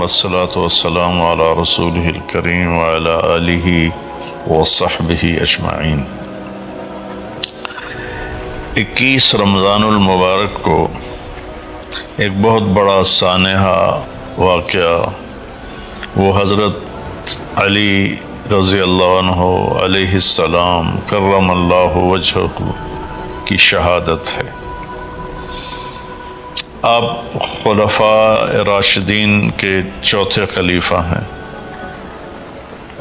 والصلاة والسلام على رسوله الكريم وعلى آله وصحبه اجمعین۔ 21 رمضان المبارک کو ایک بہت بڑا سانحہ واقعہ وہ حضرت علی رضی اللہ عنہ علیہ السلام کرم اللہ وجہہ کی شہادت ہے۔ آپ خلفاء راشدین کے چوتھے خلیفہ ہیں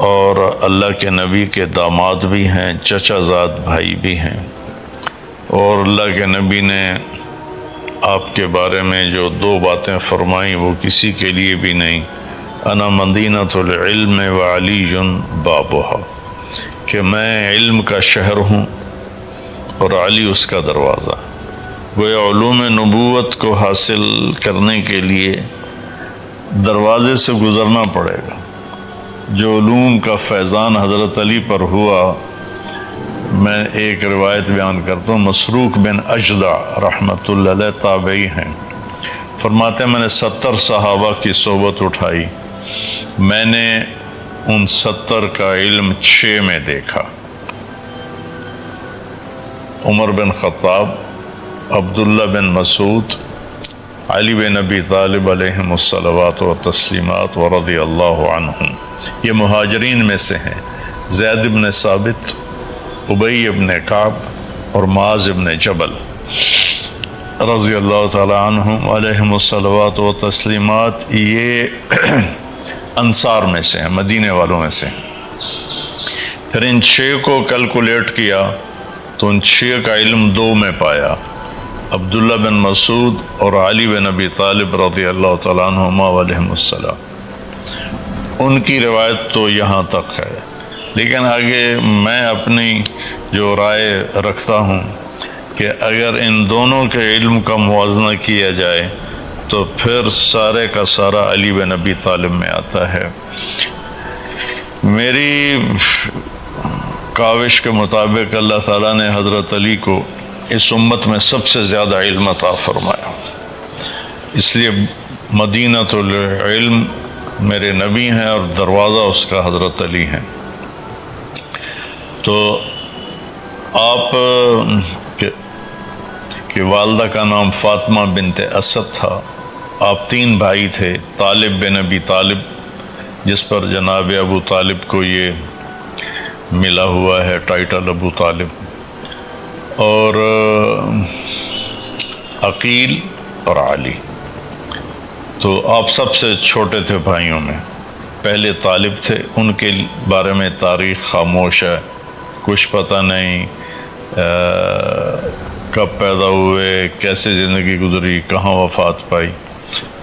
اور اللہ کے نبی کے داماد بھی ہیں، چچا زاد بھائی بھی ہیں، اور اللہ کے نبی نے آپ کے بارے میں جو 2 باتیں فرمائیں وہ کسی کے لیے بھی نہیں، انا مدینۃ العلم وعلی بابھا، کہ میں علم کا شہر ہوں اور علی اس کا دروازہ۔ گویا علوم نبوت کو حاصل کرنے کے لیے دروازے سے گزرنا پڑے گا۔ جو علوم کا فیضان حضرت علی پر ہوا، میں ایک روایت بیان کرتا ہوں، مسروق بن اجدع رحمۃ اللہ علیہ تابعی ہیں، فرماتے ہیں میں نے 70 صحابہ کی صحبت اٹھائی، میں نے ان 70 کا علم 6 میں دیکھا۔ عمر بن خطاب، عبداللہ بن مسعود، علی بن ابی طالب علیہم الصلوات والتسلیمات ورضی اللہ عنہم، یہ مہاجرین میں سے ہیں۔ زید بن ثابت، ابی بن کعب اور معاذ بن جبل رضی اللہ تعالی عنہم علیہم الصلوات والتسلیمات، یہ انصار میں سے ہیں، مدینے والوں میں سے۔ پھر ان 6 کو کیلکولیٹ کیا تو ان 6 کا علم 2 میں پایا، عبداللہ بن مسعود اور علی بن ابی طالب رضی اللہ تعالیٰ عنہما علیہم السلام۔ ان کی روایت تو یہاں تک ہے، لیکن آگے میں اپنی جو رائے رکھتا ہوں کہ اگر ان دونوں کے علم کا موازنہ کیا جائے تو پھر سارے کا سارا علی بن ابی طالب میں آتا ہے۔ میری کاوش کے مطابق اللہ تعالیٰ نے حضرت علی کو اس امت میں سب سے زیادہ علم عطا فرمایا، اس لیے مدینۃ العلم میرے نبی ہیں اور دروازہ اس کا حضرت علی ہیں۔ تو آپ کے والدہ کا نام فاطمہ بنت اسد تھا، آپ 3 بھائی تھے، طالب بن ابی طالب جس پر جناب ابو طالب کو یہ ملا ہوا ہے ٹائٹل ابو طالب، اور عقیل اور علی۔ تو آپ سب سے چھوٹے تھے بھائیوں میں، پہلے طالب تھے، ان کے بارے میں تاریخ خاموش ہے، کچھ پتہ نہیں کب پیدا ہوئے، کیسے زندگی گزری، کہاں وفات پائی۔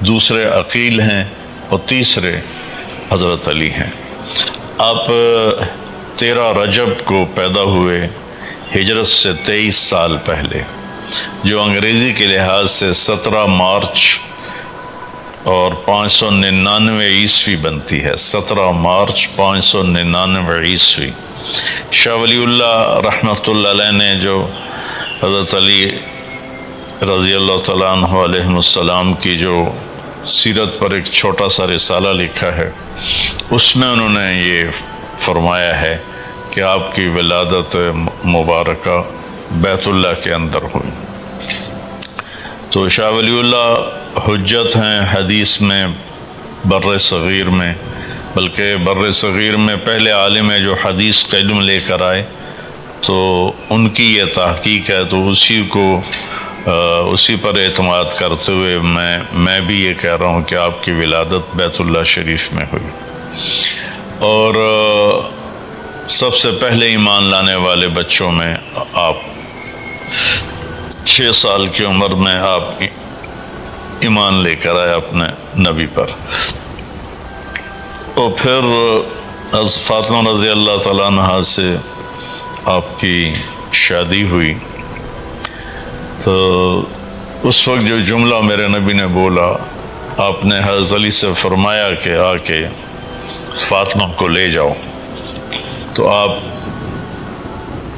دوسرے عقیل ہیں اور تیسرے حضرت علی ہیں۔ آپ 13 رجب کو پیدا ہوئے، ہجرت سے 23 سال پہلے، جو انگریزی کے لحاظ سے 17 مارچ اور 599 عیسوی بنتی ہے، 17 مارچ 599 عیسوی۔ شاہ ولی اللہ رحمۃ اللہ علیہ نے جو حضرت علی رضی اللہ تعالیٰ عنہ علیہ السلام کی جو سیرت پر ایک چھوٹا سا رسالہ لکھا ہے، اس میں انہوں نے یہ فرمایا ہے کہ آپ کی ولادت مبارکہ بیت اللہ کے اندر ہوئی۔ تو شاہ ولی اللہ حجت ہیں حدیث میں، بر صغیر میں، بلکہ بر صغیر میں پہلے عالم ہے جو حدیث کا علم لے کر آئے، تو ان کی یہ تحقیق ہے، تو اسی پر اعتماد کرتے ہوئے میں بھی یہ کہہ رہا ہوں کہ آپ کی ولادت بیت اللہ شریف میں ہوئی۔ اور سب سے پہلے ایمان لانے والے بچوں میں آپ 6 سال کی عمر میں آپ ایمان لے کر آئے اپنے نبی پر۔ اور پھر فاطمہ رضی اللہ تعالیٰ عنہ سے آپ کی شادی ہوئی، تو اس وقت جو جملہ میرے نبی نے بولا، آپ نے حضرت علی سے فرمایا کہ آ کے فاطمہ کو لے جاؤ، تو آپ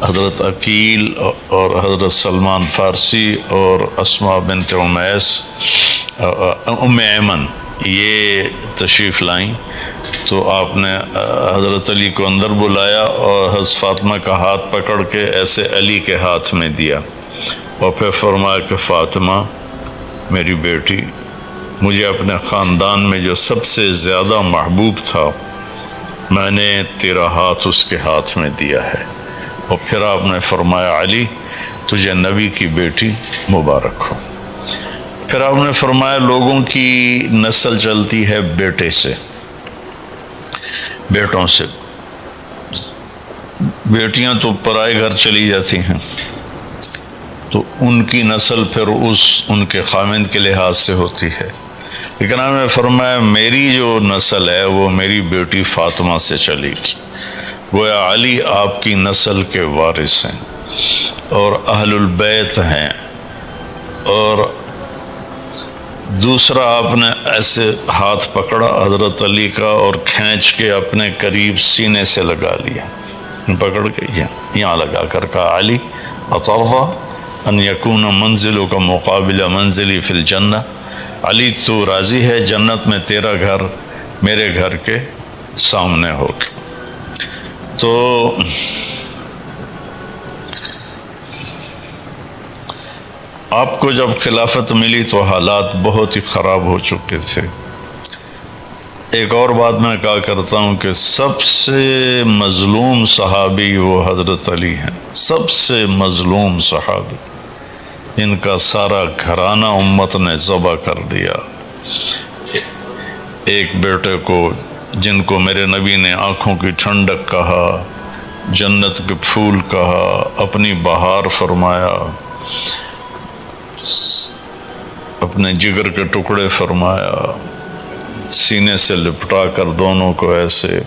حضرت عقیل اور حضرت سلمان فارسی اور اسماء بنت امیس ام ایمن یہ تشریف لائیں تو آپ نے حضرت علی کو اندر بلایا اور حضرت فاطمہ کا ہاتھ پکڑ کے ایسے علی کے ہاتھ میں دیا اور پھر فرمایا کہ فاطمہ میری بیٹی، مجھے اپنے خاندان میں جو سب سے زیادہ محبوب تھا میں نے تیرا ہاتھ اس کے ہاتھ میں دیا ہے۔ اور پھر آپ نے فرمایا علی تجھے نبی کی بیٹی مبارک ہو۔ پھر آپ نے فرمایا لوگوں کی نسل چلتی ہے بیٹے سے، بیٹوں سے، بیٹیاں تو پرائے گھر چلی جاتی ہیں تو ان کی نسل پھر ان کے خاوند کے لحاظ سے ہوتی ہے، لیکن آپ نے فرمایا میری جو نسل ہے وہ میری بیٹی فاطمہ سے چلی گی، گویا علی آپ کی نسل کے وارث ہیں اور اہل البیت ہیں۔ اور دوسرا آپ نے ایسے ہاتھ پکڑا حضرت علی کا اور کھینچ کے اپنے قریب سینے سے لگا لیا، پکڑ کے یہاں لگا کر کہا علی اترضی ان یکون منزلک مقابل منزلی فی الجنہ، علی تو راضی ہے جنت میں تیرا گھر میرے گھر کے سامنے ہو کے۔ تو آپ کو جب خلافت ملی تو حالات بہت ہی خراب ہو چکے تھے۔ ایک اور بات میں کہا کرتا ہوں کہ سب سے مظلوم صحابی وہ حضرت علی ہیں، سب سے مظلوم صحابی، ان کا سارا گھرانہ امت نے ذبح کر دیا۔ ایک بیٹے کو جن کو میرے نبی نے آنکھوں کی ٹھنڈک کہا، جنت کے پھول کہا، اپنی بہار فرمایا، اپنے جگر کے ٹکڑے فرمایا، سینے سے لپٹا کر دونوں کو ایسے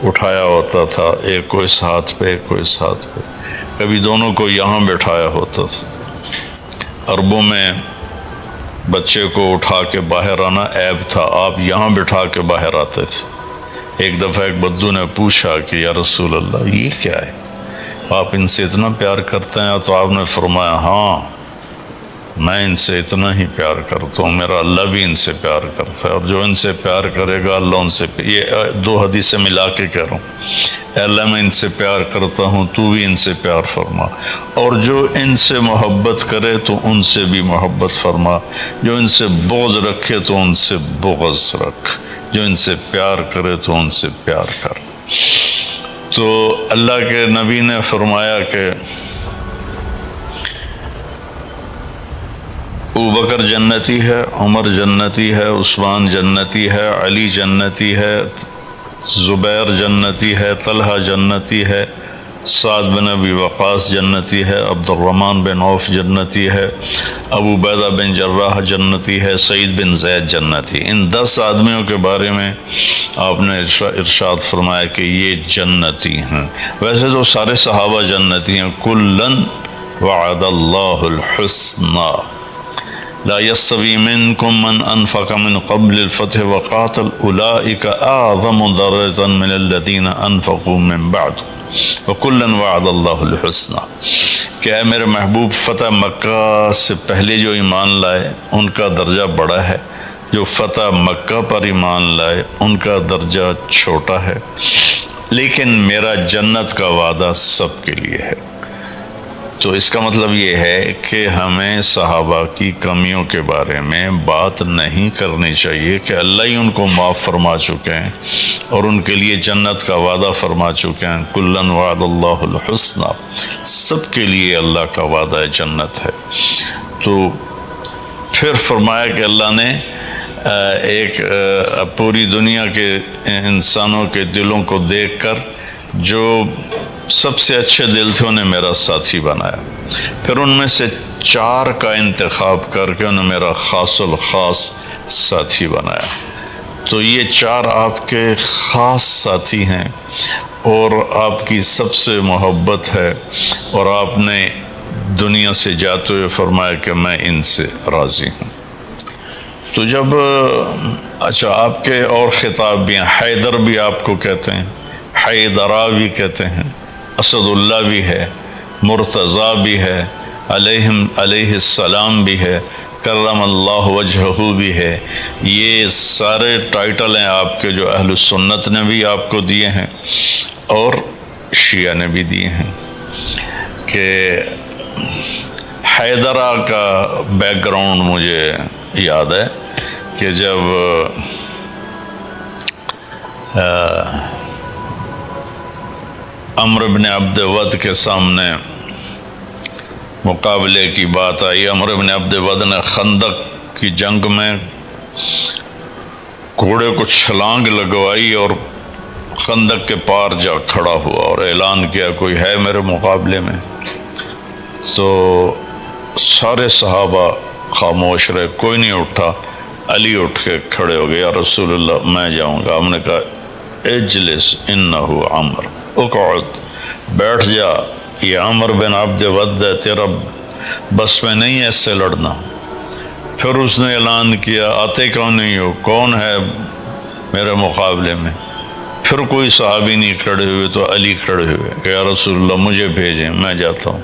اٹھایا ہوتا تھا، ایک کو اس ہاتھ پہ ایک کو اس ہاتھ پہ، کبھی دونوں کو یہاں بٹھایا ہوتا تھا۔ عربوں میں بچے کو اٹھا کے باہر آنا عیب تھا، آپ یہاں بٹھا کے باہر آتے تھے۔ ایک دفعہ ایک بدو نے پوچھا کہ یا رسول اللہ یہ کیا ہے، آپ ان سے اتنا پیار کرتے ہیں؟ تو آپ نے فرمایا ہاں میں ان سے اتنا ہی پیار کرتا ہوں، میرا اللہ بھی ان سے پیار کرتا ہے، اور جو ان سے پیار کرے گا اللہ ان سے یہ دو حدیثیں ملا کے کہہ رہا ہوں، اے اللہ میں ان سے پیار کرتا ہوں تو بھی ان سے پیار فرما، اور جو ان سے محبت کرے تو ان سے بھی محبت فرما، جو ان سے بغض رکھے تو ان سے بغض رکھ، جو ان سے پیار کرے تو ان سے پیار کر۔ تو اللہ کے نبی نے فرمایا کہ ابوبکر جنتی ہے، عمر جنتی ہے، عثمان جنتی ہے، علی جنتی ہے، زبیر جنتی ہے، طلحہ جنتی ہے، سعد بن ابی وقاص جنتی ہے، عبد الرحمن بن عوف جنتی ہے، ابو عبیدہ بن جراح جنتی ہے، سعید بن زید جنتی۔ ان 10 آدمیوں کے بارے میں آپ نے ارشاد فرمایا کہ یہ جنتی ہیں۔ ویسے تو سارے صحابہ جنتی ہیں، کلن وعد اللہ الحسنى لا يستوي منكم من أنفق من قبل الفتح وقاتل أولئك أعظم درجة من الذين أنفقوا من بعد وكلا وعد الله الحسنى، کہ اے میرے محبوب فتح مکہ سے پہلے جو ایمان لائے ان کا درجہ بڑا ہے، جو فتح مکہ پر ایمان لائے ان کا درجہ چھوٹا ہے، لیکن میرا جنت کا وعدہ سب کے لیے ہے۔ تو اس کا مطلب یہ ہے کہ ہمیں صحابہ کی کمیوں کے بارے میں بات نہیں کرنی چاہیے کہ اللہ ہی ان کو معاف فرما چکے ہیں اور ان کے لیے جنت کا وعدہ فرما چکے ہیں، کلن وعد اللہ الحسنى، سب کے لیے اللہ کا وعدہ جنت ہے۔ تو پھر فرمایا کہ اللہ نے ایک پوری دنیا کے انسانوں کے دلوں کو دیکھ کر جو سب سے اچھے دل تھے انہیں میرا ساتھی بنایا، پھر ان میں سے 4 کا انتخاب کر کے انہیں میرا خاص الخاص ساتھی بنایا۔ تو یہ 4 آپ کے خاص ساتھی ہیں اور آپ کی سب سے محبت ہے، اور آپ نے دنیا سے جاتے ہوئے فرمایا کہ میں ان سے راضی ہوں۔ تو جب اچھا آپ کے اور خطاب بھی ہیں، حیدر بھی آپ کو کہتے ہیں، حیدرہ بھی کہتے ہیں، اسد اللہ بھی ہے، مرتضیٰ بھی ہے، علیہ السلام بھی ہے، کرم اللہ وجہہ بھی ہے، یہ سارے ٹائٹل ہیں آپ کے جو اہل سنت نے بھی آپ کو دیے ہیں اور شیعہ نے بھی دیے ہیں۔ کہ حیدرہ کا بیک گراؤنڈ مجھے یاد ہے کہ جب عمرو بن عبد ود کے سامنے مقابلے کی بات آئی، عمرو بن عبد ود نے خندق کی جنگ میں گھوڑے کو چھلانگ لگوائی اور خندق کے پار جا کھڑا ہوا اور اعلان کیا کوئی ہے میرے مقابلے میں؟ تو سارے صحابہ خاموش رہے، کوئی نہیں اٹھا۔ علی اٹھ کے کھڑے ہو گئے، یا رسول اللہ میں جاؤں گا۔ ہم نے کہا اجلس انہ عمر، اقعد، بیٹھ جا، یہ عمر بن عبد ود ہے، تیرا بس میں نہیں ہے اس سے لڑنا۔ پھر اس نے اعلان کیا آتے کیوں نہیں ہو، کون ہے میرے مقابلے میں؟ پھر کوئی صحابی نہیں کھڑے ہوئے تو علی کھڑے ہوئے کہ یا رسول اللہ مجھے بھیجیں، میں جاتا ہوں۔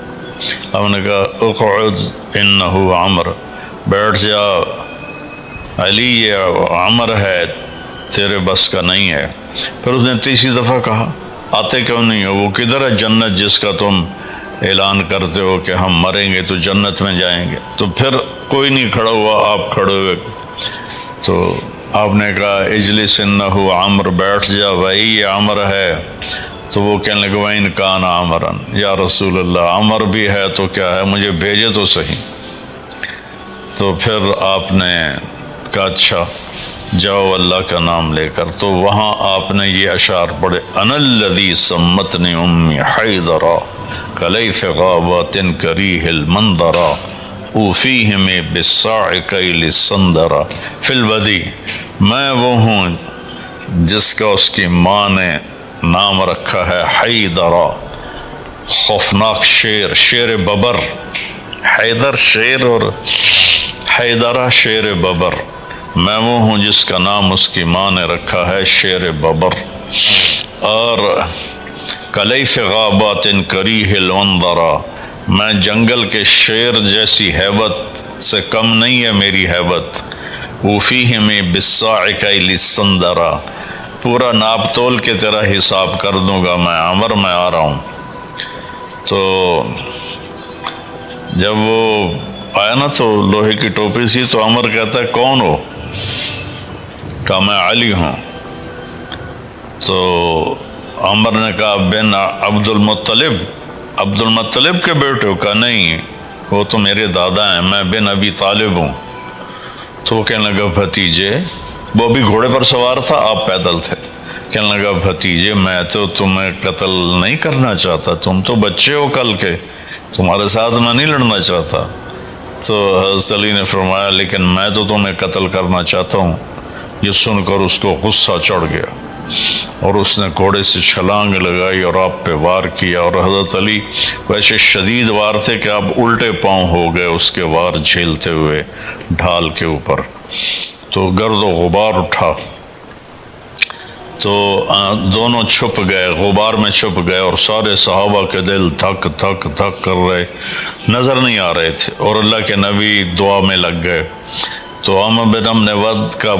ہم نے کہا اقعد انہ عمر، بیٹھ جا علی، یہ عمر ہے، تیرے بس کا نہیں ہے۔ پھر اس نے تیسری دفعہ کہا آتے کیوں نہیں ہو، وہ کدھر ہے جنت جس کا تم اعلان کرتے ہو کہ ہم مریں گے تو جنت میں جائیں گے؟ تو پھر کوئی نہیں کھڑا ہوا، آپ کھڑے ہوئے۔ تو آپ نے کہا اجلس انہ عمر، بیٹھ جا بھائی یہ عمر ہے۔ تو وہ کہنے لگے وَإِنْ كَانَ عَمْرًا، یا رسول اللہ عمر بھی ہے تو کیا ہے، مجھے بھیجے تو صحیح۔ تو پھر آپ نے کہا اچھا جاؤ اللہ کا نام لے کر۔ تو وہاں آپ نے یہ اشعار پڑھے، انا الذی سمتنی امی حیدرا کلیث غابات کریہ المنظرا اوفیہم بالصاع کیل السندرا فی البدی، میں وہ ہوں جس کا اس کی ماں نے نام رکھا ہے حیدرا، خوفناک شیر، شیر ببر، حیدر شیر اور حیدرہ شیر ببر، میں وہ ہوں جس کا نام اس کی ماں نے رکھا ہے شیر ببر۔ اور کلیث غابات کریہ المنظرا، میں جنگل کے شیر جیسی ہیبت سے کم نہیں ہے میری ہیبت۔ اوفیہم بالصاع کیل السندرا، پورا ناپ تول کے تیرا حساب کر دوں گا میں عمر، میں آ رہا ہوں۔ تو جب وہ آیا نا تو لوہے کی ٹوپی سی، تو عمر کہتا ہے کون ہو؟ کہا میں علی ہوں۔ تو عمر نے کہا بن عبد المطلب، عبد المطلب کے بیٹے ہو؟ کہا نہیں، وہ تو میرے دادا ہیں، میں بن ابی طالب ہوں۔ تو وہ کہنے لگا بھتیجے، وہ بھی گھوڑے پر سوار تھا، آپ پیدل تھے، کہنے لگا بھتیجے میں تو تمہیں قتل نہیں کرنا چاہتا، تم تو بچے ہو کل کے، تمہارے ساتھ میں نہیں لڑنا چاہتا۔ تو حضرت علی نے فرمایا لیکن میں تو تمہیں قتل کرنا چاہتا ہوں۔ یہ سن کر اس کو غصہ چڑھ گیا اور اس نے گھوڑے سے چھلانگ لگائی اور آپ پہ وار کیا، اور حضرت علی ویسے شدید وار تھے کہ آپ الٹے پاؤں ہو گئے اس کے وار جھیلتے ہوئے ڈھال کے اوپر۔ تو گرد و غبار اٹھا، تو دونوں چھپ گئے، غبار میں چھپ گئے، اور سارے صحابہ کے دل دھک دھک دھک کر رہے، نظر نہیں آ رہے تھے، اور اللہ کے نبی دعا میں لگ گئے۔ تو عمرو بن عبد ود کا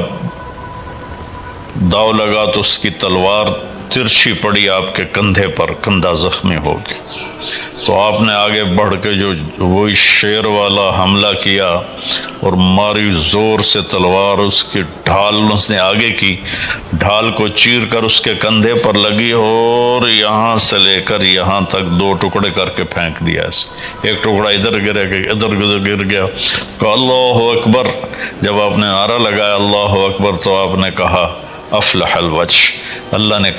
داؤ لگا تو اس کی تلوار ترچھی پڑی آپ کے کندھے پر، کندھا زخمی ہو گیا۔ تو آپ نے آگے بڑھ کے جو وہی شیر والا حملہ کیا اور ماری زور سے تلوار، اس کی ڈھال اس نے آگے کی، ڈھال کو چیر کر اس کے کندھے پر لگی اور یہاں سے لے کر یہاں تک دو ٹکڑے کر کے پھینک دیا اسے، ایک ٹکڑا ادھر گرا کہ ادھر گر گیا۔ کہ اللہ اکبر، جب آپ نے نعرہ لگایا اللہ اکبر تو آپ نے کہا افلح الوجہ، اللہ نے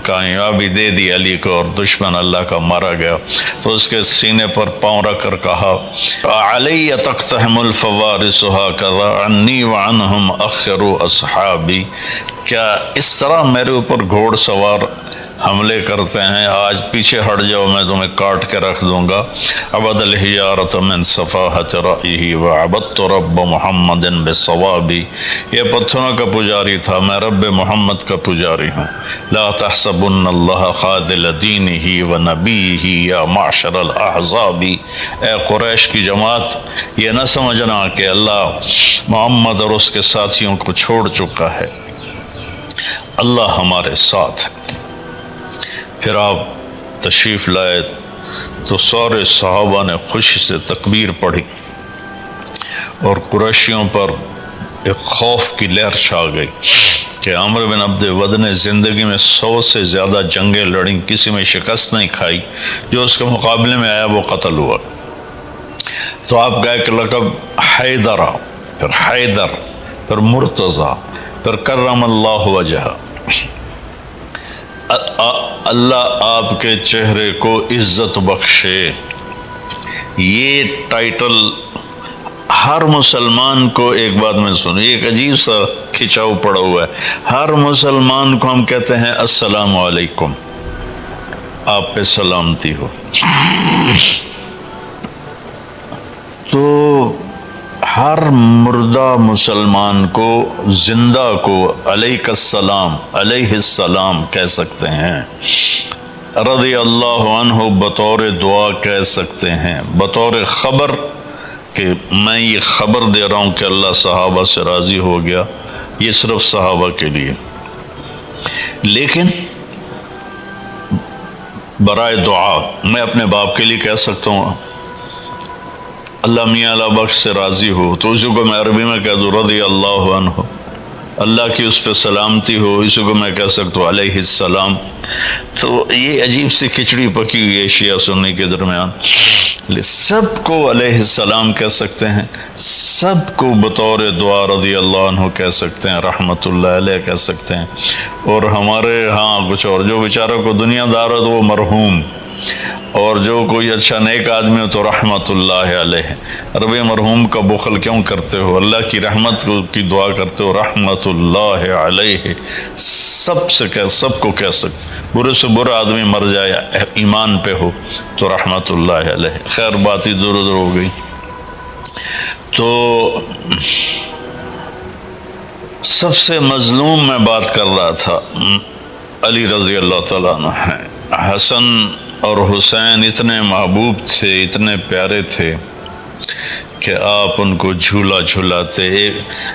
کامیابی دے دی علی کو اور دشمن اللہ کا مارا گیا۔ تو اس کے سینے پر پاؤں رکھ کر کہا علی تقتحم الفوارس هكذا عنی وعنہم اخروا اصحابی، کیا اس طرح میرے اوپر گھوڑ سوار حملے کرتے ہیں، آج پیچھے ہٹ جاؤ میں تمہیں کاٹ کے رکھ دوں گا۔ عبد الحجارۃ من صفاحۃ رأیہ وعبدت رب محمد بالصواب، یہ پتھروں کا پجاری تھا، میں رب محمد کا پجاری ہوں۔ لا تحسبن اللہ خاذل دینہ ونبیہ یا معشر الاحزاب، اے قریش کی جماعت یہ نہ سمجھنا کہ اللہ محمد اور اس کے ساتھیوں کو چھوڑ چکا ہے، اللہ ہمارے ساتھ ہے۔ پھر آپ تشریف لائے تو سارے صحابہ نے خوشی سے تکبیر پڑھی اور قریشیوں پر ایک خوف کی لہر چھا گئی کہ عمرو بن عبد ود نے زندگی میں 100 سے زیادہ جنگیں لڑیں، کسی میں شکست نہیں کھائی، جو اس کے مقابلے میں آیا وہ قتل ہوا۔ تو آپ کا ایک لقب حیدرہ، پھر حیدر، پھر مرتضیٰ، پھر کرم اللہ وجہ، اللہ آپ کے چہرے کو عزت بخشے۔ یہ ٹائٹل ہر مسلمان کو، ایک بات میں سنو، ایک عجیب سا کھچاؤ پڑا ہوا ہے، ہر مسلمان کو ہم کہتے ہیں السلام علیکم، آپ پہ سلامتی ہو۔ تو ہر مردہ مسلمان کو، زندہ کو علیک السلام، علیہ السلام کہہ سکتے ہیں، رضی اللہ عنہ بطور دعا کہہ سکتے ہیں، بطور خبر کہ میں یہ خبر دے رہا ہوں کہ اللہ صحابہ سے راضی ہو گیا، یہ صرف صحابہ کے لیے۔ لیکن برائے دعا میں اپنے باپ کے لیے کہہ سکتا ہوں اللہ میاں اللہ بخش سے راضی ہو، تو اسی کو میں عربی میں کہہ دوں رضی اللہ عنہ، اللہ کی اس پہ سلامتی ہو، اسی کو میں کہہ سکتا ہوں علیہ السلام۔ تو یہ عجیب سی کھچڑی پکی ہوئی ہے شیعہ سنی کے درمیان، سب کو علیہ السلام کہہ سکتے ہیں، سب کو بطور دعا رضی اللہ عنہ کہہ سکتے ہیں، رحمت اللہ علیہ کہہ سکتے ہیں۔ اور ہمارے ہاں کچھ اور، جو بیچارہ کو دنیا دار ہو تو وہ مرحوم، اور جو کوئی اچھا نیک آدمی ہو تو رحمت اللہ علیہ۔ عربی مرحوم کا بخل کیوں کرتے ہو؟ اللہ کی رحمت کی دعا کرتے ہو، رحمت اللہ علیہ، سب کو کہہ سکتے۔ برے سے برا آدمی مر جائے ایمان پہ ہو تو رحمت اللہ علیہ۔ خیر بات ہی دور ادھر ہو گئی۔ تو سب سے مظلوم میں بات کر رہا تھا، علی رضی اللہ تعالیٰ عنہ ہیں۔ حسن اور حسین اتنے محبوب تھے، اتنے پیارے تھے کہ آپ ان کو جھولا جھولاتے۔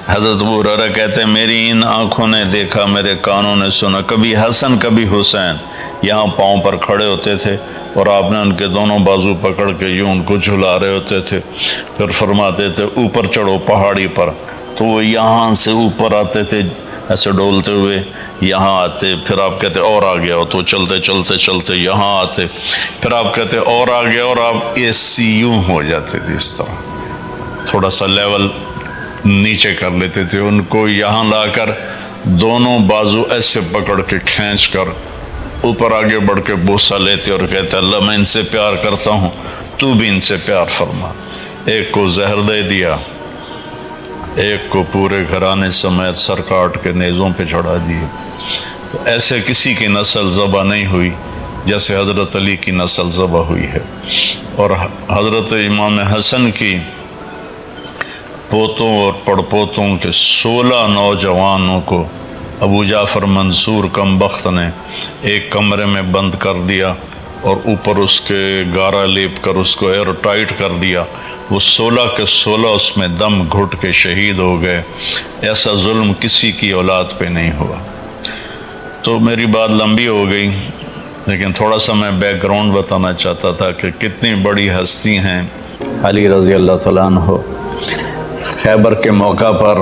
حضرت ابو ہریرہ کہتے ہیں میری ان آنکھوں نے دیکھا، میرے کانوں نے سنا، کبھی حسن کبھی حسین یہاں پاؤں پر کھڑے ہوتے تھے اور آپ نے ان کے دونوں بازو پکڑ کے یوں ان کو جھلا رہے ہوتے تھے، پھر فرماتے تھے اوپر چڑھو پہاڑی پر، تو وہ یہاں سے اوپر آتے تھے ایسے ڈولتے ہوئے، یہاں آتے، پھر آپ کہتے اور آ گیا ہو تو چلتے چلتے چلتے یہاں آتے، پھر آپ کہتے اور آ گیا، اور آپ ایسی یوں ہو جاتے تھے، اس طرح تھوڑا سا لیول نیچے کر لیتے تھے، ان کو یہاں لا کر دونوں بازو ایسے پکڑ کے کھینچ کر اوپر آگے بڑھ کے بوسہ لیتے اور کہتے اللہ میں ان سے پیار کرتا ہوں، تو بھی ان سے پیار فرما۔ ایک کو زہر دے دیا، ایک کو پورے گھرانے سمیت سر کاٹ کے نیزوں پہ چڑھا دیے۔ تو ایسے کسی کی نسل ذبح نہیں ہوئی جیسے حضرت علی کی نسل ذبح ہوئی ہے۔ اور حضرت امام حسن کی پوتوں اور پڑپوتوں کے 16 نوجوانوں کو ابو جعفر منصور کم بخت نے ایک کمرے میں بند کر دیا اور اوپر اس کے گارا لیپ کر اس کو ایئر ٹائٹ کر دیا۔ وہ 16 کے 16 اس میں دم گھٹ کے شہید ہو گئے۔ ایسا ظلم کسی کی اولاد پہ نہیں ہوا۔ تو میری بات لمبی ہو گئی، لیکن تھوڑا سا میں بیک گراؤنڈ بتانا چاہتا تھا کہ کتنی بڑی ہستی ہیں علی رضی اللہ تعالیٰ عنہ۔ خیبر کے موقع پر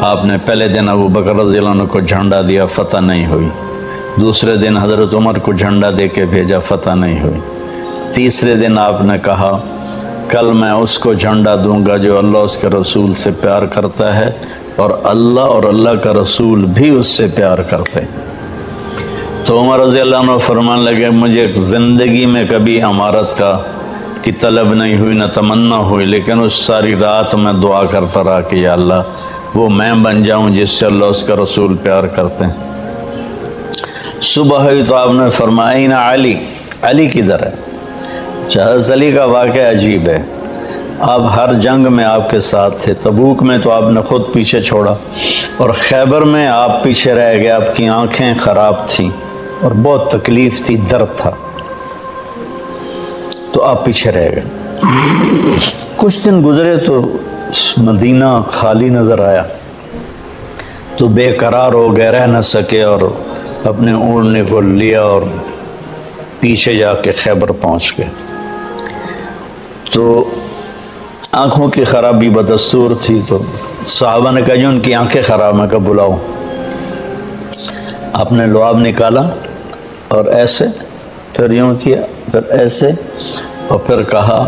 آپ نے پہلے دن ابو بکر رضی اللہ عنہ کو جھنڈا دیا، فتح نہیں ہوئی۔ دوسرے دن حضرت عمر کو جھنڈا دے کے بھیجا، فتح نہیں ہوئی۔ تیسرے دن آپ نے کہا کل میں اس کو جھنڈا دوں گا جو اللہ اس کے رسول سے پیار کرتا ہے، اور اللہ کا رسول بھی اس سے پیار کرتے۔ تو عمر رضی اللہ عنہ فرمان لگے مجھے زندگی میں کبھی امارت کی طلب نہیں ہوئی، نہ تمنا ہوئی، لیکن اس ساری رات میں دعا کرتا رہا کہ یا اللہ وہ میں بن جاؤں جس سے اللہ اس کا رسول پیار کرتے ہیں۔ صبح ہوئی تو آپ نے فرمایا اینا علی، علی کدھر ہے؟ حضرت علی کا واقعہ عجیب ہے، آپ ہر جنگ میں آپ کے ساتھ تھے، تبوک میں تو آپ نے خود پیچھے چھوڑا، اور خیبر میں آپ پیچھے رہ گئے، آپ کی آنکھیں خراب تھیں اور بہت تکلیف تھی، درد تھا، تو آپ پیچھے رہ گئے۔ کچھ دن گزرے تو مدینہ خالی نظر آیا، تو بے قرار ہو گئے، رہ نہ سکے اور اپنے اونٹنے کو لیا اور پیچھے جا کے خیبر پہنچ گئے۔ تو آنکھوں کی خرابی بدستور تھی، تو صحابہ نے کہا جو ان کی آنکھیں خراب ہیں، کہا بلاؤ۔ آپ نے لعاب نکالا اور ایسے پھر یوں کیا، پھر ایسے، اور پھر کہا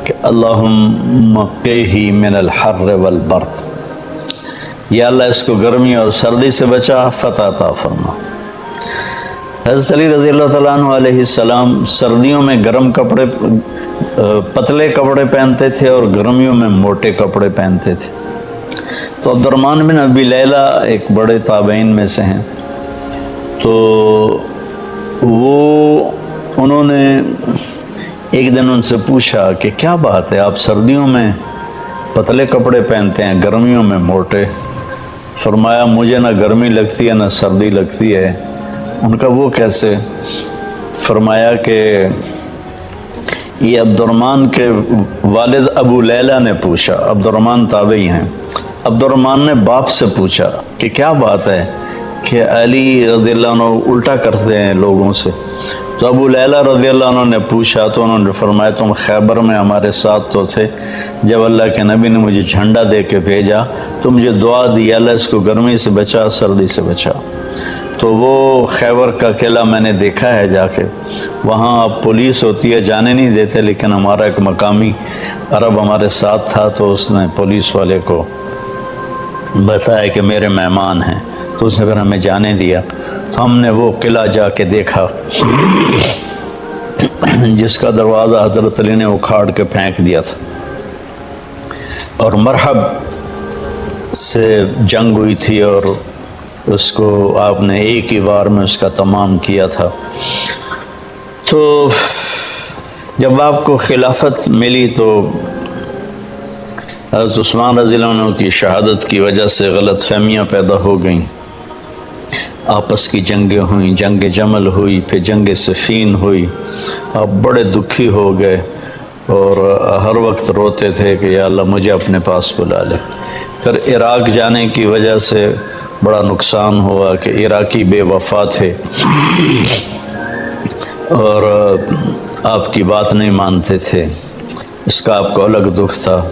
کہ اللہم قیہ من الحر والبرد، یا اللہ اس کو گرمی اور سردی سے بچا، فتح عطا فرما۔ حضرت علی رضی اللہ تعالیٰ عنہ علیہ السلام سردیوں میں گرم کپڑے، پتلے کپڑے پہنتے تھے اور گرمیوں میں موٹے کپڑے پہنتے تھے۔ تو عبد الرحمن بن ابی لیلہ ایک بڑے تابعین میں سے ہیں، تو انہوں نے ایک دن ان سے پوچھا کہ کیا بات ہے، آپ سردیوں میں پتلے کپڑے پہنتے ہیں، گرمیوں میں موٹے؟ فرمایا مجھے نہ گرمی لگتی ہے نہ سردی لگتی ہے۔ ان کا وہ کیسے؟ فرمایا کہ یہ عبد الرحمن کے والد ابو لیلہ نے پوچھا، عبد الرحمن تابعی ہیں، عبد الرحمن نے باپ سے پوچھا کہ کیا بات ہے کہ علی رضی اللہ عنہ الٹا کرتے ہیں لوگوں سے؟ تو ابو لیلہ رضی اللہ عنہ نے پوچھا تو انہوں نے فرمایا تم خیبر میں ہمارے ساتھ تو تھے، جب اللہ کے نبی نے مجھے جھنڈا دے کے بھیجا تو مجھے دعا دی اللہ اس کو گرمی سے بچا، سردی سے بچا۔ تو وہ خیبر کا قلعہ میں نے دیکھا ہے جا کے، وہاں پولیس ہوتی ہے، جانے نہیں دیتے، لیکن ہمارا ایک مقامی عرب ہمارے ساتھ تھا، تو اس نے پولیس والے کو بتایا کہ میرے مہمان ہیں، تو اس نے پھر ہمیں جانے دیا۔ تو ہم نے وہ قلعہ جا کے دیکھا جس کا دروازہ حضرت علی نے اکھاڑ کے پھینک دیا تھا، اور مرحب سے جنگ ہوئی تھی اور اس کو آپ نے ایک ہی وار میں اس کا تمام کیا تھا۔ تو جب آپ کو خلافت ملی تو حضرت عثمان رضی اللہ عنہ کی شہادت کی وجہ سے غلط فہمیاں پیدا ہو گئیں، آپس کی جنگیں ہوئیں، جنگ جمل ہوئی، پھر جنگ صفین ہوئی، آپ بڑے دکھی ہو گئے اور ہر وقت روتے تھے کہ یا اللہ مجھے اپنے پاس بلا لے۔ پھر عراق جانے کی وجہ سے بڑا نقصان ہوا کہ عراقی بے وفا تھے اور آپ کی بات نہیں مانتے تھے، اس کا آپ کو الگ دکھ تھا۔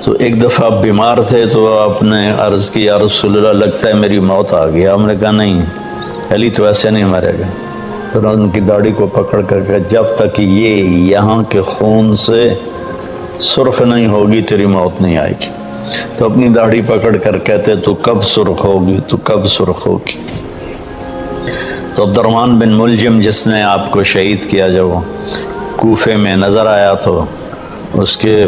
تو ایک دفعہ آپ بیمار تھے تو آپ نے عرض کی یا رسول اللہ لگتا ہے میری موت آ گئی۔ آپ نے کہا نہیں، علی تو ایسے نہیں مرے گا۔ پھر ان کی داڑھی کو پکڑ کر کہ جب تک یہ یہاں کے خون سے سرخ نہیں ہوگی تیری موت نہیں آئے گی۔ تو اپنی داڑھی پکڑ کر کہتے تو کب سرخ ہوگی، تو کب سرخ ہوگی۔ تو عبد الرحمن بن ملجم جس نے آپ کو شہید کیا جب وہ کوفے میں نظر آیا تو اس کے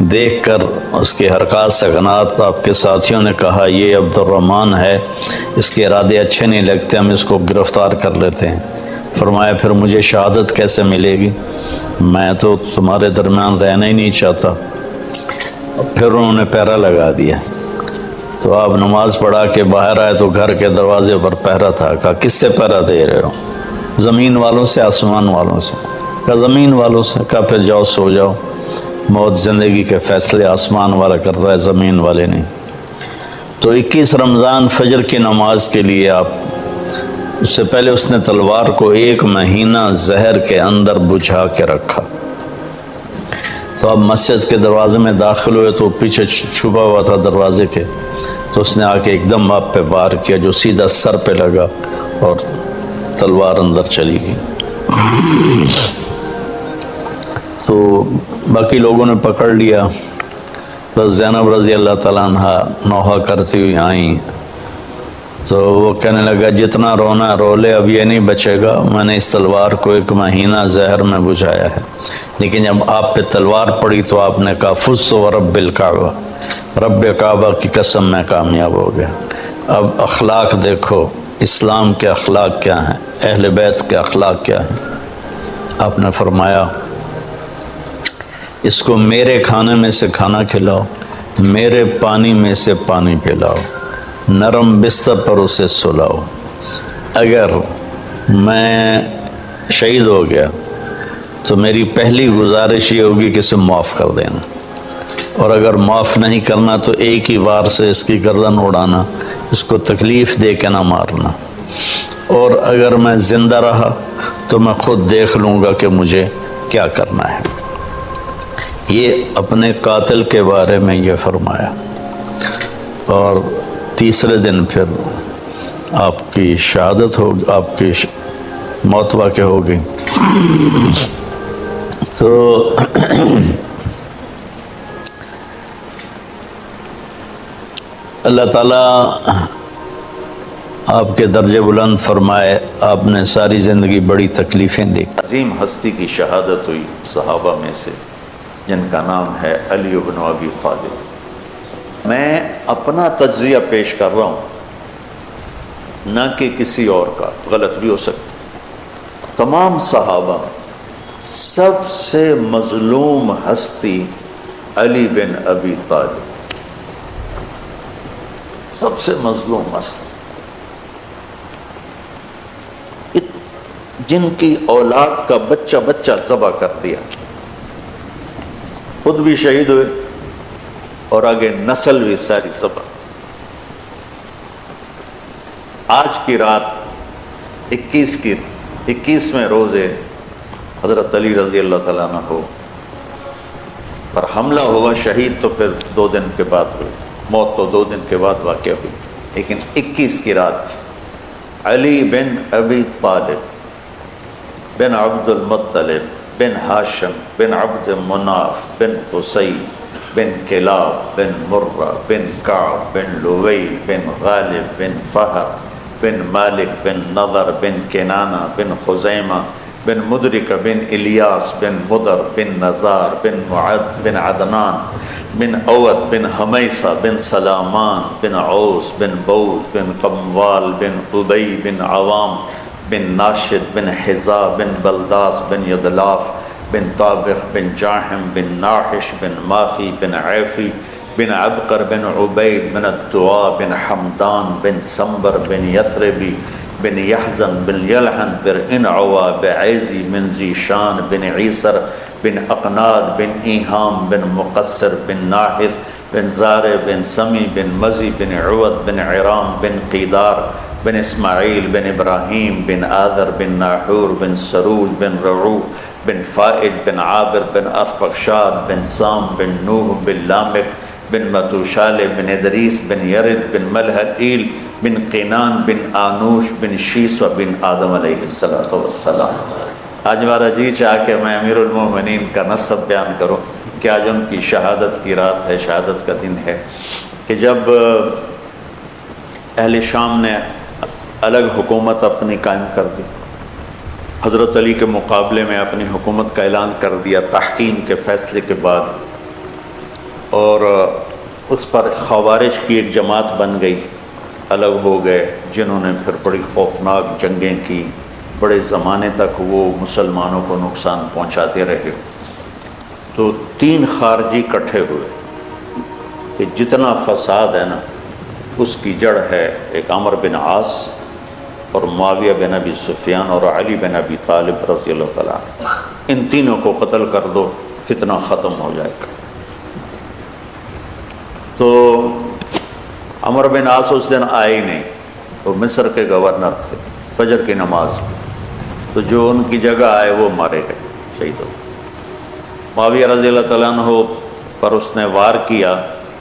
دیکھ کر اس کے حرکات سکنات آپ کے ساتھیوں نے کہا یہ عبد الرحمن ہے، اس کے ارادے اچھے نہیں لگتے، ہم اس کو گرفتار کر لیتے ہیں۔ فرمایا پھر مجھے شہادت کیسے ملے گی، میں تو تمہارے درمیان رہنا ہی نہیں چاہتا۔ پھر انہوں نے پہرا لگا دیا، تو آپ نماز پڑھا کے باہر آئے تو گھر کے دروازے پر پہرا تھا۔ کہا کس سے پہرا دے رہے ہو؟ زمین والوں سے، آسمان والوں سے؟ کہا زمین والوں سے۔ کہا پھر جاؤ سو جاؤ، موت زندگی کے فیصلے آسمان والا کر رہا ہے، زمین والے نہیں۔ تو 21 رمضان فجر کی نماز کے لیے آپ، اس سے پہلے اس نے تلوار کو 1 مہینہ زہر کے اندر بجھا کے رکھا۔ تو اب مسجد کے دروازے میں داخل ہوئے تو پیچھے چھپا ہوا تھا دروازے کے، تو اس نے آ کے ایک دم آپ پہ وار کیا جو سیدھا سر پہ لگا اور تلوار اندر چلی گئی۔ تو باقی لوگوں نے پکڑ لیا، تو زینب رضی اللہ تعالیٰ عنہ نوحہ کرتی ہوئی آئیں، تو وہ کہنے لگا جتنا رونا رو لے، اب یہ نہیں بچے گا، میں نے اس تلوار کو 1 مہینہ زہر میں بجھایا ہے۔ لیکن جب آپ پہ تلوار پڑی تو آپ نے کہا فزت ورب الکعبہ، رب کعبہ کی قسم میں کامیاب ہو گیا۔ اب اخلاق دیکھو، اسلام کے اخلاق کیا ہیں، اہل بیت کے اخلاق کیا ہیں؟ آپ نے فرمایا اس کو میرے کھانے میں سے کھانا کھلاؤ، میرے پانی میں سے پانی پلاؤ، نرم بستر پر اسے سلاؤ۔ اگر میں شہید ہو گیا تو میری پہلی گزارش یہ ہوگی کہ اسے معاف کر دینا، اور اگر معاف نہیں کرنا تو ایک ہی وار سے اس کی گردن اڑانا، اس کو تکلیف دے کے نہ مارنا، اور اگر میں زندہ رہا تو میں خود دیکھ لوں گا کہ مجھے کیا کرنا ہے۔ یہ اپنے قاتل کے بارے میں یہ فرمایا، اور تیسرے دن پھر آپ کی شہادت ہو، آپ کی موت واقع ہو گئی۔ تو اللہ تعالیٰ آپ کے درجے بلند فرمائے۔ آپ نے ساری زندگی بڑی تکلیفیں دی۔ عظیم ہستی کی شہادت ہوئی صحابہ میں سے، جن کا نام ہے علی بن ابی طالب۔ میں اپنا تجزیہ پیش کر رہا ہوں، نہ کہ کسی اور کا، غلط بھی ہو سکتا۔ تمام صحابہ میں سب سے مظلوم ہستی علی بن ابی طالب، سب سے مظلوم ہستی، جن کی اولاد کا بچہ بچہ ذبح کر دیا، خود بھی شہید ہوئے اور آگے نسل بھی ساری ذبح۔ آج کی رات 21ویں روزے حضرت علی رضی اللہ تعالیٰ عنہ کو پر حملہ ہوا، شہید تو پھر 2 دن کے بعد ہوئی، موت تو 2 دن کے بعد واقع ہوئی، لیکن 21 کی رات علی بن ابی طالب بن عبد المطلب بن ہاشم بن عبد مناف بن قصی بن کلاب بن مرہ بن کعب بن لوی بن غالب بن فہر بن مالک بن نضر بن کنانہ بن خزیمہ بن مدرک بن الیاس بن مدر بن نزار بن معد بن عدنان بن اوت بن حمیسہ بن سلامان بن عوس بن بوز بن قموال بن ابی بن عوام بن ناشد بن حزا بن بلداس بن یدلاف بن طابخ بن جاحم بن ناحش بن ماخی بن عیفی بن عبقر بن عبید بن الدعاء بن حمدان بن سنبر بن یثربی بن یحزن بن یلحن بن انعوا بعیزی بن زیشان بن عیسر بن اقناد بن ایہام بن مقصر بن ناحث بن زارع بن سمی بن مزی بن عود بن عرام بن قیدار بن اسماعیل بن ابراہیم بن آذر بن ناحور بن سروج بن رعو بن فائد بن عابر بن ارفخشاد بن سام بن نوح بن لامک بن متوشال بن ادریس بن یرد بن ملحل بن قینان بن آنوش بن شیس و بن آدم علیہ السلام۔ آج ہمارا جی چاہ کہ میں امیر المومنین کا نسب بیان کروں کہ آج ان کی شہادت کی رات ہے، شہادت کا دن ہے، کہ جب اہل شام نے الگ حکومت اپنی قائم کر دی، حضرت علی کے مقابلے میں اپنی حکومت کا اعلان کر دیا تحکیم کے فیصلے کے بعد، اور اس پر خوارج کی ایک جماعت بن گئی، الگ ہو گئے، جنہوں نے پھر بڑی خوفناک جنگیں کی، بڑے زمانے تک وہ مسلمانوں کو نقصان پہنچاتے رہے۔ تو 3 خارجی اکٹھے ہوئے کہ جتنا فساد ہے نا اس کی جڑ ہے ایک عمر بن عاص اور معاویہ بن ابی سفیان اور علی بن ابی طالب رضی اللہ تعالیٰ عنہ، ان تینوں کو قتل کر دو، فتنہ ختم ہو جائے گا۔ تو عمر بن عاص اس دن آئے ہی نہیں، وہ مصر کے گورنر تھے، فجر کی نماز میں، تو جو ان کی جگہ آئے وہ مارے گئے، شہید ہو گئے۔ معاویہ رضی اللہ تعالیٰ عنہ پر اس نے وار کیا،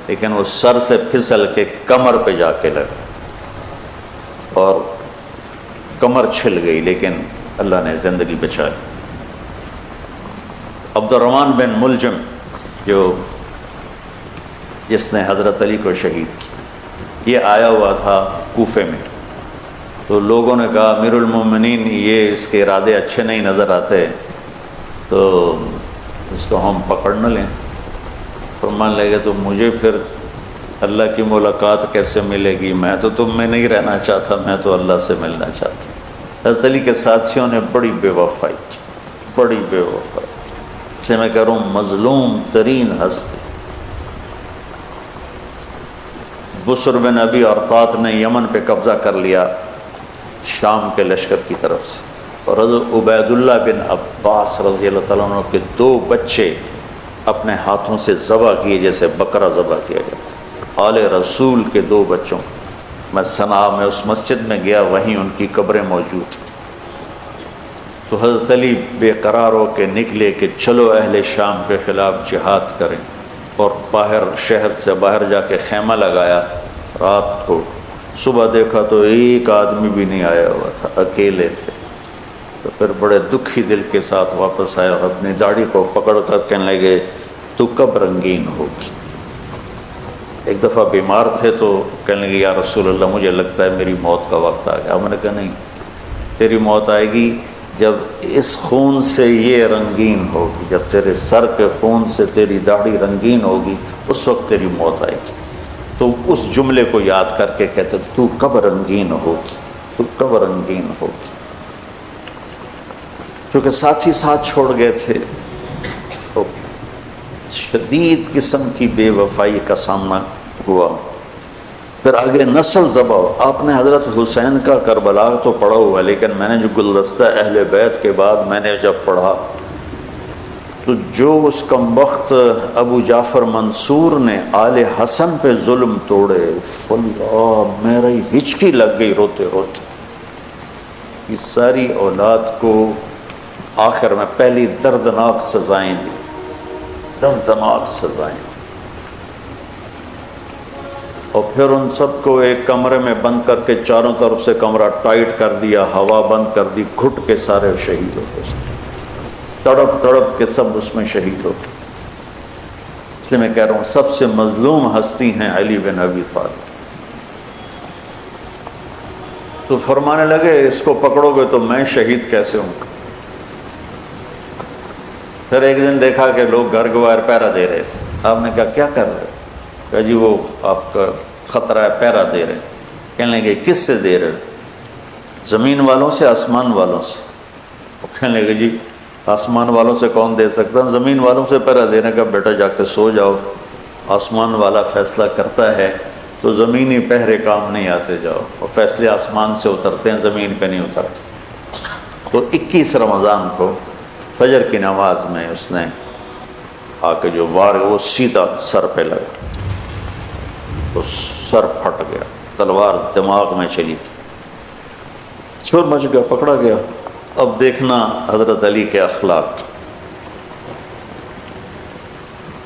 لیکن وہ سر سے پھسل کے کمر پہ جا کے لگا اور کمر چھل گئی، لیکن اللہ نے زندگی بچائی۔ عبد الرحمن بن ملجم جس نے حضرت علی کو شہید کی، یہ آیا ہوا تھا کوفے میں، تو لوگوں نے کہا امیر المومنین یہ اس کے ارادے اچھے نہیں نظر آتے، تو اس کو ہم پکڑ نہ لیں۔ فرمان لے گئے تو مجھے پھر اللہ کی ملاقات کیسے ملے گی، میں تو تم میں نہیں رہنا چاہتا، میں تو اللہ سے ملنا چاہتا ہوں۔ حضرت علی کے ساتھیوں نے بڑی بے وفائی کی، بڑی بے وفائی کی، اس لیے میں کہہ رہا ہوں مظلوم ترین ہستی۔ بسر بن ابی ارطاط نے یمن پہ قبضہ کر لیا شام کے لشکر کی طرف سے، اور حضرت عبید اللہ بن عباس رضی اللہ تعالیٰ عنہ کے 2 بچے اپنے ہاتھوں سے ذبح کیے جیسے بکرا ذبح کیا جاتا۔ آل رسول کے 2 بچوں، میں صنعاء میں اس مسجد میں گیا، وہیں ان کی قبریں موجود ہیں۔ تو حضرت علی بے قرار ہو کے نکلے کہ چلو اہل شام کے خلاف جہاد کریں، اور باہر شہر سے باہر جا کے خیمہ لگایا رات کو۔ صبح دیکھا تو ایک آدمی بھی نہیں آیا ہوا تھا، اکیلے تھے۔ تو پھر بڑے دکھی دل کے ساتھ واپس آئے اور اپنی داڑھی کو پکڑ کر کہنے لگے تو کب رنگین ہوگی۔ ایک دفعہ بیمار تھے تو کہنے لگے یا رسول اللہ مجھے لگتا ہے میری موت کا وقت آ گیا۔ میں نے کہا نہیں، تیری موت آئے گی جب اس خون سے یہ رنگین ہوگی، جب تیرے سر کے خون سے تیری داڑھی رنگین ہوگی اس وقت تیری موت آئے گی۔ تو اس جملے کو یاد کر کے کہتے تھے تو کب رنگین ہوگی، تو کب رنگین ہوگی۔ چونکہ ساتھی ساتھ چھوڑ گئے تھے تو شدید قسم کی بے وفائی کا سامنا ہوا۔ پھر آگے نسل ذبح، آپ نے حضرت حسین کا کربلا تو پڑھا ہوا، لیکن میں نے جو گلدستہ اہل بیت کے بعد میں نے جب پڑھا تو جو اس کمبخت ابو جعفر منصور نے آل حسن پہ ظلم توڑے، اللہ میری ہچکی لگ گئی روتے روتے۔ یہ ساری اولاد کو آخر میں پہلی دردناک سزائیں دی، دردناک سزائیں دی، اور پھر ان سب کو ایک کمرے میں بند کر کے چاروں طرف سے کمرہ ٹائٹ کر دیا، ہوا بند کر دی، گھٹ کے سارے شہید ہو گئے، تڑپ تڑپ کے سب اس میں شہید ہو گئے۔ اس لیے میں کہہ رہا ہوں سب سے مظلوم ہستی ہیں علی بن ابی طالب۔ تو فرمانے لگے اس کو پکڑو گے تو میں شہید کیسے ہوں گا۔ پھر ایک دن دیکھا کہ لوگ گھر گوار پہرا دے رہے تھے۔ آپ نے کہا کیا کر رہے؟ کہا جی وہ آپ کا خطرہ ہے، پہرا دے رہے ہیں۔ کہنے لگے کس سے دے رہے؟ زمین والوں سے، آسمان والوں سے؟ کہنے لگے جی آسمان والوں سے کون دے سکتا، زمین والوں سے پہرا دینے کا، بیٹا جا کے سو جاؤ، آسمان والا فیصلہ کرتا ہے تو زمینی پہرے کام نہیں آتے، جاؤ، اور فیصلے آسمان سے اترتے ہیں، زمین پہ نہیں اترتے۔ تو 21 رمضان کو فجر کی نماز میں اس نے آ کے جو وار وہ سیدھا سر پہ لگا تو سر پھٹ گیا، تلوار دماغ میں چلی گئی، شور مچ گیا، پکڑا گیا۔ اب دیکھنا حضرت علی کے اخلاق،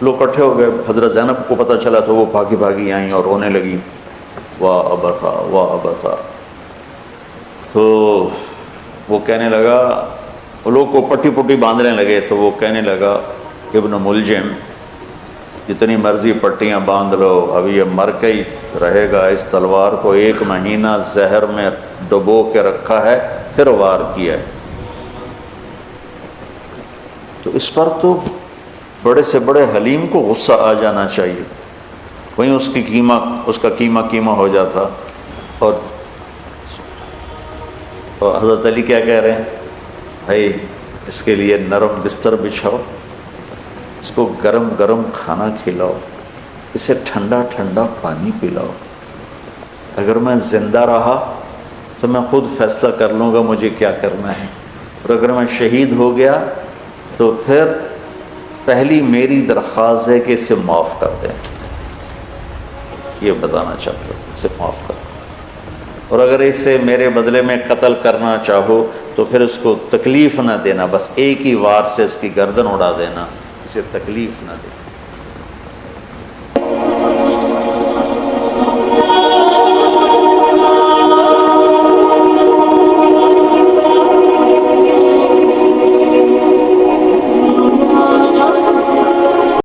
لوگ اکٹھے ہو گئے، حضرت زینب کو پتہ چلا تو وہ بھاگی بھاگی آئیں اور رونے لگی، واہ ابتا واہ ابتا۔ تو وہ کہنے لگا، لوگ کو پٹی پٹی باندھنے لگے تو وہ کہنے لگا ابن ملجم جتنی مرضی پٹیاں باندھ لو، اب یہ مر کے ہی رہے گا، اس تلوار کو 1 مہینہ زہر میں ڈبو کے رکھا ہے پھر وار کیا ہے۔ تو اس پر تو بڑے سے بڑے حلیم کو غصہ آ جانا چاہیے، وہیں اس کا قیمہ ہو جاتا۔ اور حضرت علی کیا کہہ رہے ہیں، بھائی اس کے لیے نرم بستر بچھاؤ، اس کو گرم گرم کھانا کھلاؤ، اسے ٹھنڈا ٹھنڈا پانی پلاؤ۔ اگر میں زندہ رہا تو میں خود فیصلہ کر لوں گا مجھے کیا کرنا ہے، اور اگر میں شہید ہو گیا تو پھر پہلی میری درخواست ہے کہ اسے معاف کر دیں، یہ بتانا چاہتا تھا، اسے معاف کر دیں، اور اگر اسے میرے بدلے میں قتل کرنا چاہو تو پھر اس کو تکلیف نہ دینا، بس ایک ہی وار سے اس کی گردن اڑا دینا، اسے تکلیف نہ دینا۔